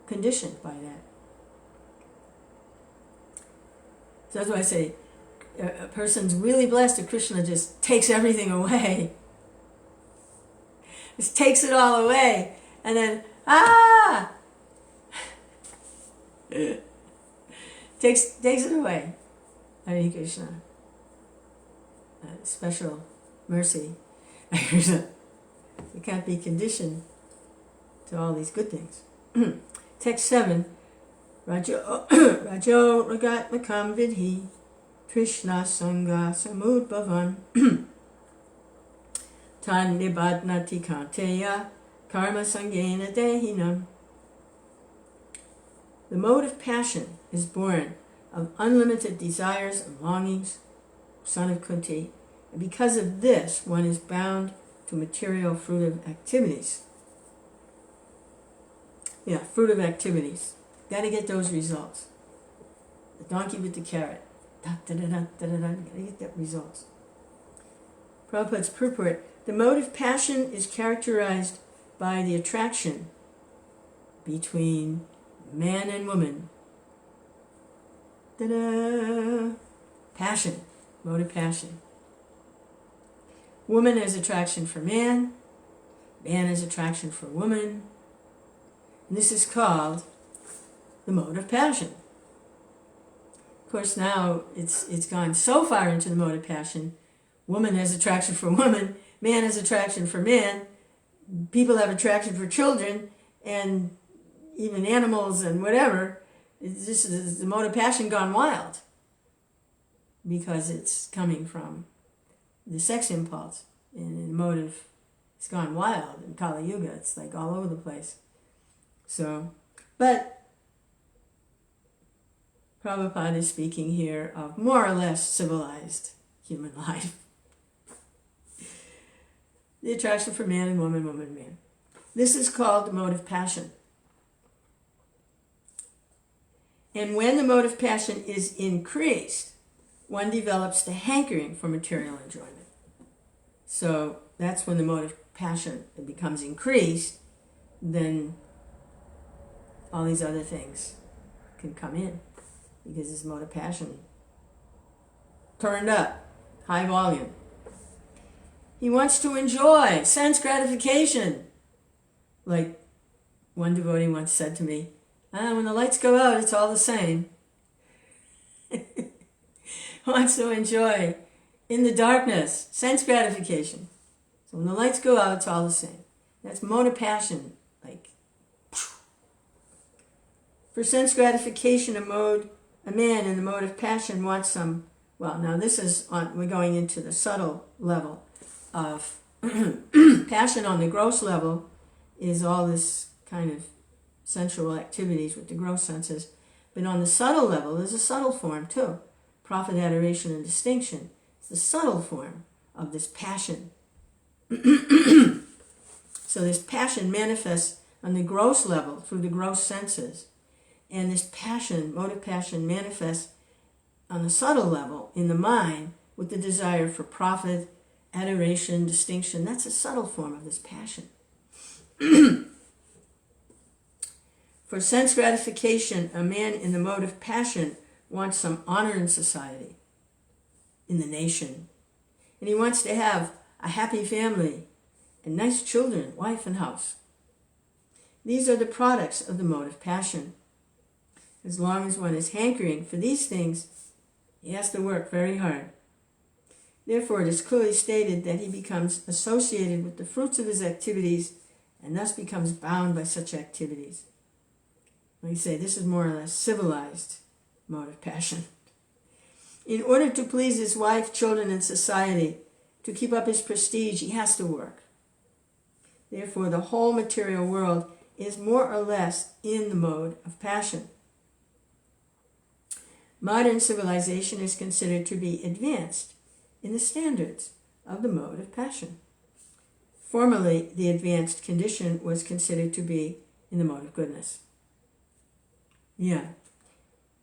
conditioned by that. So that's why I say a person's really blessed if Krishna just takes everything away. Just takes it all away, and then, takes it away. Hare Krishna. Special mercy. Hare Krishna. We can't be conditioned to all these good things. Text 7. Rajo Ragatmakam Vidhi Krishna Sangha Samudbhavan Tan Nibadnati Kanteya Karma Sangena Dehinam. The mode of passion is born of unlimited desires and longings, son of Kunti, and because of this, one is bound to material fruitive activities. Yeah, fruitive activities. Got to get those results. The donkey with the carrot. Got to get that results. Prabhupada's purport. The mode of passion is characterized by the attraction between man and woman. Passion. Mode of passion. Woman has attraction for man. Man has attraction for woman. And this is called the mode of passion. Of course, now it's gone so far into the mode of passion. Woman has attraction for woman. Man has attraction for man. People have attraction for children, and even animals and whatever. This is the mode of passion gone wild because it's coming from the sex impulse and the mode of It's gone wild in Kali Yuga. It's like all over the place. So, but Prabhupada is speaking here of more or less civilized human life. The attraction for man and woman, woman and man. This is called the mode of passion. And when the mode of passion is increased, one develops the hankering for material enjoyment. So that's when the mode of passion becomes increased, then all these other things can come in, because this mode of passion turned up, high volume. He wants to enjoy sense gratification. Like one devotee once said to me, when the lights go out, it's all the same. Wants to enjoy in the darkness, sense gratification. So when the lights go out, it's all the same. That's mode of passion. Like, for sense gratification, a man in the mode of passion wants some, well, now this is we're going into the subtle level of passion. On the gross level is all this kind of sensual activities with the gross senses. But on the subtle level, there's a subtle form too. Profit, adoration, and distinction. It's the subtle form of this passion. So this passion manifests on the gross level through the gross senses. And this passion, mode of passion, manifests on the subtle level in the mind with the desire for profit, adoration, distinction. That's a subtle form of this passion. For sense gratification, a man in the mode of passion wants some honor in society, in the nation. And he wants to have a happy family and nice children, wife and house. These are the products of the mode of passion. As long as one is hankering for these things, he has to work very hard. Therefore, it is clearly stated that he becomes associated with the fruits of his activities and thus becomes bound by such activities. Like I say, this is more or less civilized mode of passion. In order to please his wife, children, and society, to keep up his prestige, he has to work. Therefore, the whole material world is more or less in the mode of passion. Modern civilization is considered to be advanced in the standards of the mode of passion. Formerly, the advanced condition was considered to be in the mode of goodness. Yeah.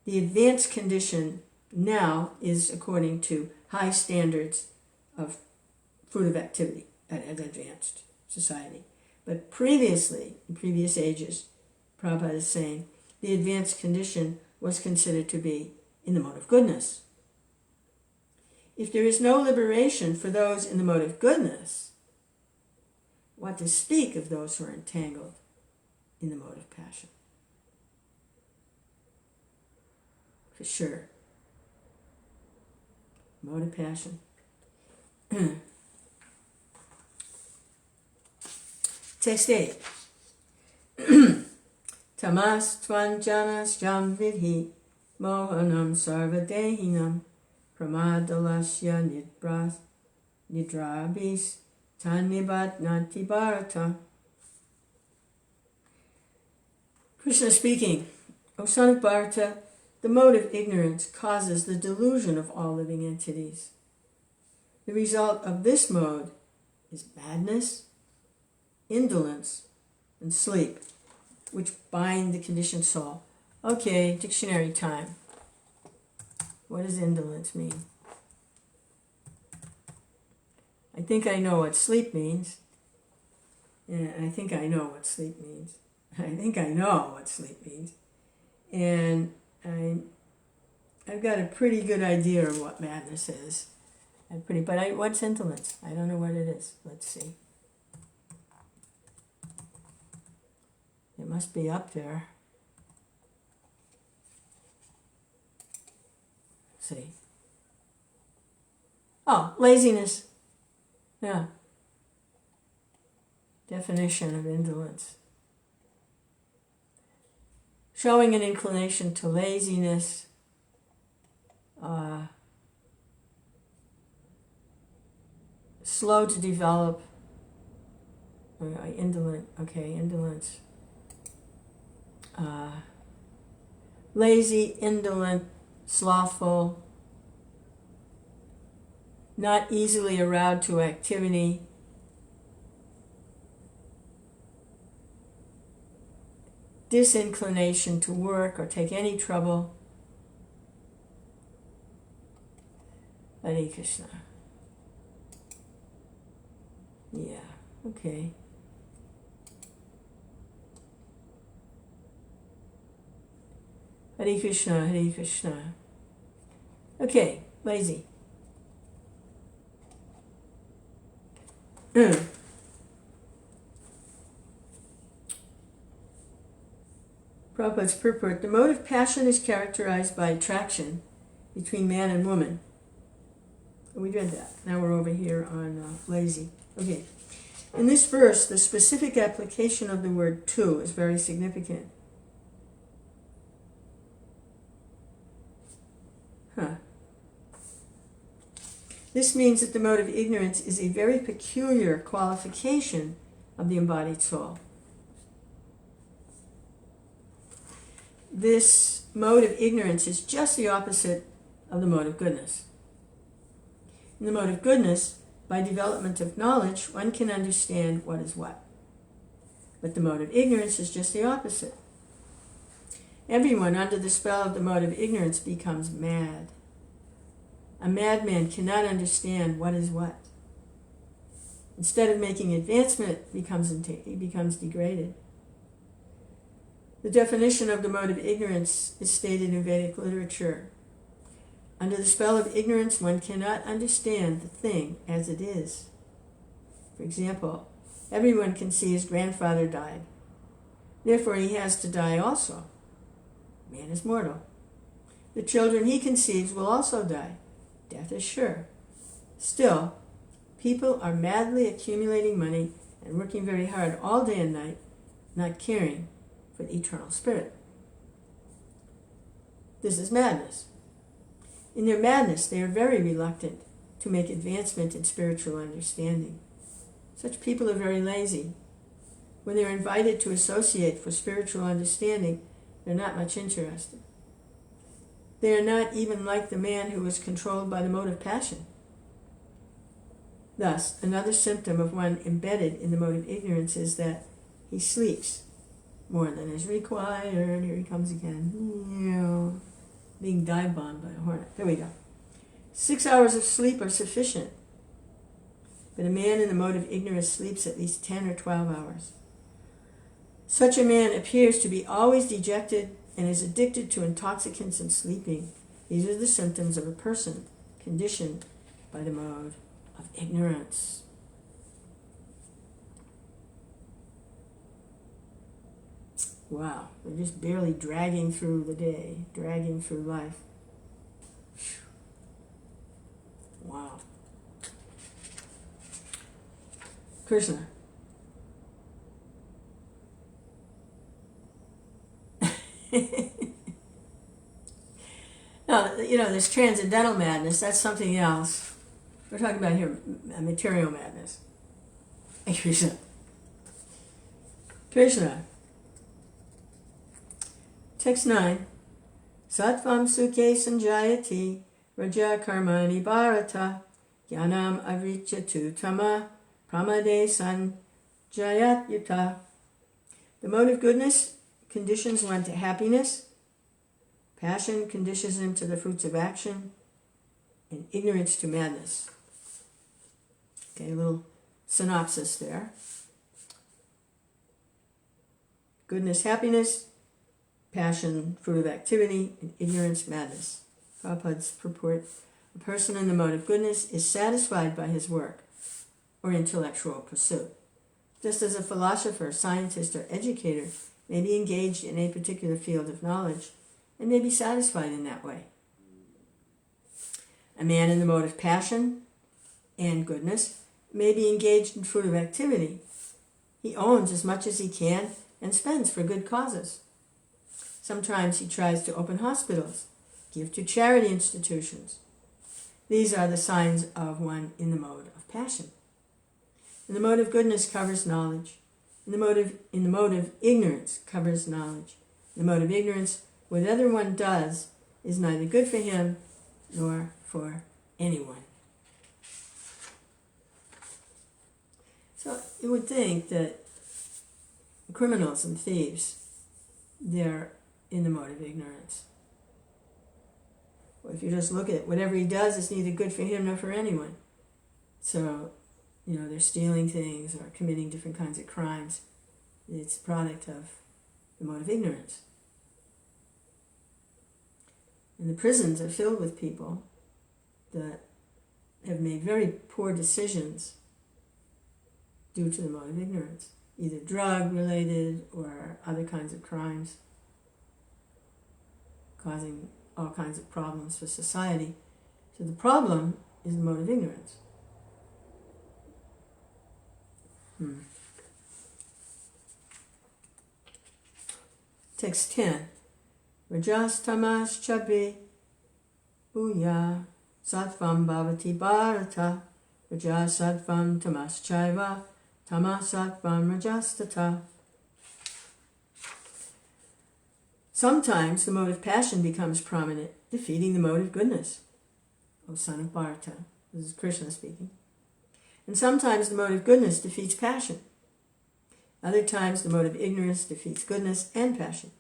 The advanced condition now is according to high standards of fruit of activity at advanced society. But previously, in previous ages, Prabhupada is saying, the advanced condition was considered to be in the mode of goodness. If there is no liberation for those in the mode of goodness, what to speak of those who are entangled in the mode of passion? For sure. Mode of passion. Text 8. Tamas tvan janas jam vidhi mohanam sarvadehinam pramadalasya nidrabis tanibat nanti bharata. Krishna speaking, O son of Bharata, the mode of ignorance causes the delusion of all living entities. The result of this mode is madness, indolence, and sleep, which bind the conditioned soul. Okay, dictionary time. What does indolence mean? I think I know what sleep means. Yeah, I think I know what sleep means. I think I know what sleep means. And I've got a pretty good idea of what madness is. What's indolence? I don't know what it is. Let's see. It must be up there. Let's see. Oh, laziness. Yeah. Definition of indolence. Showing an inclination to laziness, slow to develop, Indolent, okay, indolence. Lazy, indolent, slothful, not easily aroused to activity, disinclination to work or take any trouble. Hare Krishna. Yeah, okay. Hare Krishna, Hare Krishna. Okay, lazy. Prabhupada's purport. The mode of passion is characterized by attraction between man and woman. We read that. Now we're over here on lazy. Okay. In this verse, the specific application of the word to is very significant. This means that the mode of ignorance is a very peculiar qualification of the embodied soul. This mode of ignorance is just the opposite of the mode of goodness. In the mode of goodness, by development of knowledge, one can understand what is what. But the mode of ignorance is just the opposite. Everyone under the spell of the mode of ignorance becomes mad. A madman cannot understand what is what. Instead of making advancement, he becomes degraded. The definition of the mode of ignorance is stated in Vedic literature. Under the spell of ignorance, one cannot understand the thing as it is. For example, everyone can see his grandfather died. Therefore, he has to die also. Man is mortal. The children he conceives will also die. Death is sure. Still, people are madly accumulating money and working very hard all day and night, not caring for the eternal spirit. This is madness. In their madness, they are very reluctant to make advancement in spiritual understanding. Such people are very lazy. When they are invited to associate for spiritual understanding, they're not much interested. They are not even like the man who is controlled by the mode of passion. Thus, another symptom of one embedded in the mode of ignorance is that he sleeps more than is required. Here he comes again. Being dive-bombed by a hornet. There we go. 6 hours of sleep are sufficient. But a man in the mode of ignorance sleeps at least 10 or 12 hours. Such a man appears to be always dejected and is addicted to intoxicants and sleeping. These are the symptoms of a person conditioned by the mode of ignorance. Wow, we're just barely dragging through the day, dragging through life. Wow. Krishna. Now, this transcendental madness, that's something else. We're talking about here material madness. Krishna. Krishna. Text 9. Sattvam sukhe sanjayati raja karmani bharata jnanam avrichatu tama pramade sanjayat yuta. The mode of goodness conditions one to happiness, passion conditions him to the fruits of action, and ignorance to madness. Okay, a little synopsis there. Goodness, happiness, passion, fruit of activity, and ignorance, madness. Prabhupada's purport. A person in the mode of goodness is satisfied by his work or intellectual pursuit. Just as a philosopher, scientist, or educator may be engaged in a particular field of knowledge and may be satisfied in that way. A man in the mode of passion and goodness may be engaged in fruit of activity. He owns as much as he can and spends for good causes. Sometimes he tries to open hospitals, give to charity institutions. These are the signs of one in the mode of passion. And the mode of goodness covers knowledge. And the mode of ignorance covers knowledge. The mode of ignorance, whatever one does, is neither good for him nor for anyone. So you would think that criminals and thieves, they're in the mode of ignorance. Well, if you just look at it, whatever he does is neither good for him nor for anyone. So, they're stealing things or committing different kinds of crimes. It's a product of the mode of ignorance. And the prisons are filled with people that have made very poor decisions due to the mode of ignorance, either drug-related or other kinds of crimes, causing all kinds of problems for society. So the problem is the mode of ignorance. Text 10. Rajas tamas chabe bhuya sattvam bhavati bharata rajas sattvam tamas chaiva tamas sattvam rajastata. Sometimes the mode of passion becomes prominent, defeating the mode of goodness. O son of Bharata, this is Krishna speaking. And sometimes the mode of goodness defeats passion. Other times the mode of ignorance defeats goodness and passion.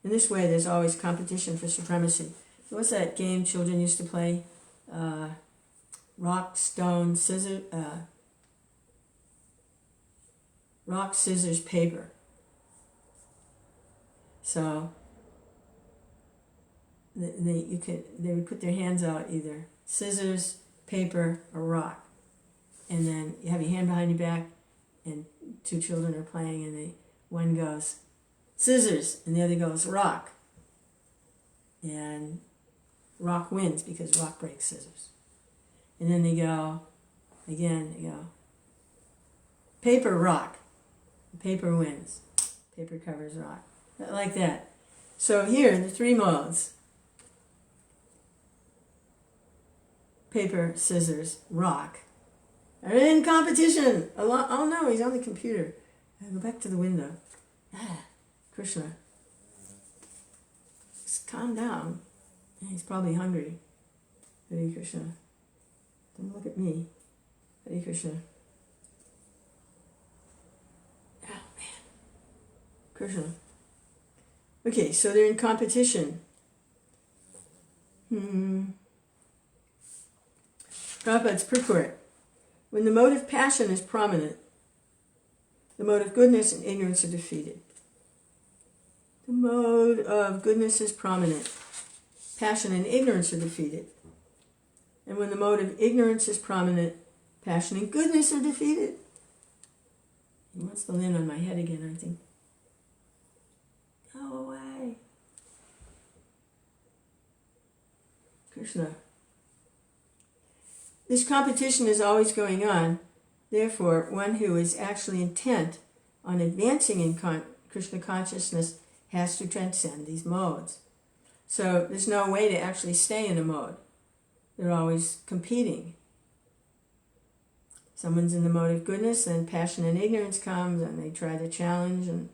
In this way there's always competition for supremacy. What's that game children used to play? Rock, scissors, paper. So they would put their hands out, either scissors, paper, or rock. And then you have your hand behind your back, and two children are playing, and one goes, scissors, and the other goes, rock. And rock wins because rock breaks scissors. And then they go, paper, rock. Paper wins. Paper covers rock. Like that. So here, the three modes. Paper, scissors, rock. Are in competition. Oh no, he's on the computer. I go back to the window. Krishna. Just calm down. He's probably hungry. Hare Krishna. Don't look at me. Hare Krishna. Oh man. Krishna. Okay, so they're in competition. Prabhupada's purport. When the mode of passion is prominent, the mode of goodness and ignorance are defeated. The mode of goodness is prominent. Passion and ignorance are defeated. And when the mode of ignorance is prominent, passion and goodness are defeated. He wants to land on my head again, I think. Go away. Krishna. This competition is always going on. Therefore, one who is actually intent on advancing in Krishna consciousness has to transcend these modes. So there's no way to actually stay in a mode. They're always competing. Someone's in the mode of goodness, and passion and ignorance comes, and they try to challenge, and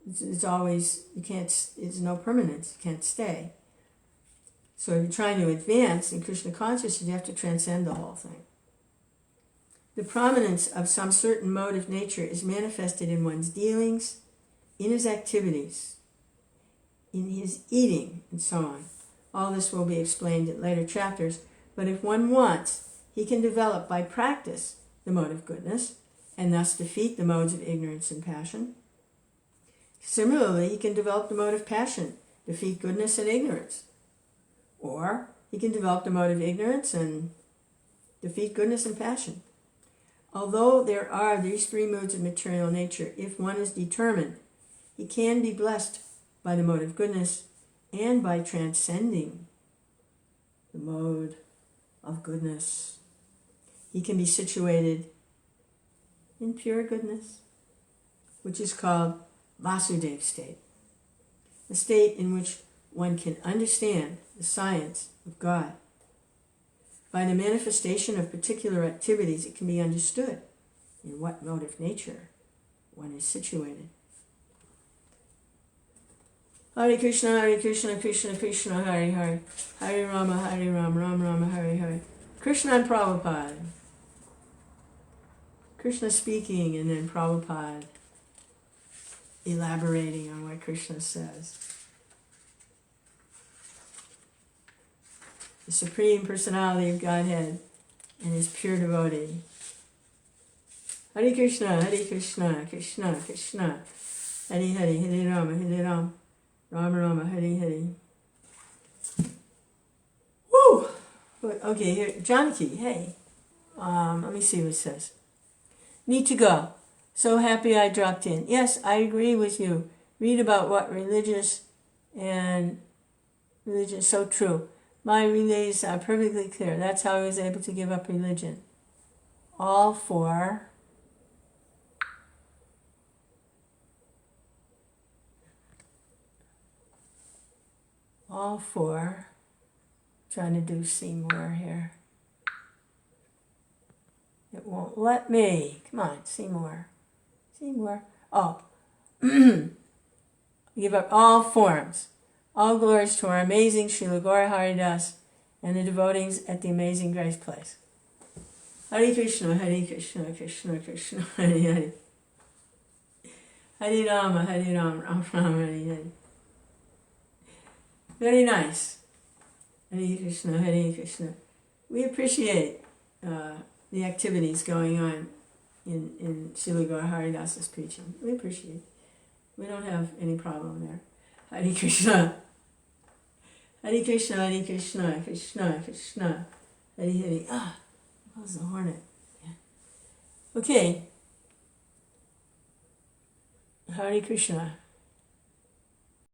it's always, it's no permanence, you can't stay. So if you're trying to advance in Krishna consciousness, you have to transcend the whole thing. The prominence of some certain mode of nature is manifested in one's dealings, in his activities, in his eating, and so on. All this will be explained in later chapters, but if one wants, he can develop by practice the mode of goodness, and thus defeat the modes of ignorance and passion. Similarly, he can develop the mode of passion, defeat goodness and ignorance. Or he can develop the mode of ignorance and defeat goodness and passion. Although there are these three moods of material nature, if one is determined, he can be blessed by the mode of goodness and by transcending the mode of goodness. He can be situated in pure goodness, which is called Vasudeva state, a state in which one can understand the science of God. By the manifestation of particular activities, it can be understood in what mode of nature one is situated. Hare Krishna, Krishna Krishna, Hare Hare, Hare Rama, Ram Rama, Hare Hare. Krishna and Prabhupada. Krishna speaking and then Prabhupada elaborating on what Krishna says. The Supreme Personality of Godhead and His pure devotee. Hare Krishna, Krishna Krishna, Hare Hare, Hare Rama, Rama Rama, Hare Hare. Woo! Okay, here, Janaki, hey. Let me see what it says. Need to go. So happy I dropped in. Yes, I agree with you. Read about what religious, so true. My relays are perfectly clear. That's how I was able to give up religion. All for trying to do see more here. It won't let me. Come on, see more. See more. Oh. Give up all forms. All glories to our amazing Srila Gaura Haridas and the devotees at the Amazing Grace Place. Hare Krishna, Krishna Krishna, Hare Hare. Hare Rama, Ram Rama, Hare Hare. Very nice. Hare Krishna. We appreciate the activities going on in Srila Gaura Haridas's preaching. We appreciate it. We don't have any problem there. Hare Krishna. Hare Krishna, Krishna Krishna, Hare Hare. That was the hornet. Yeah. Okay. Hare Krishna.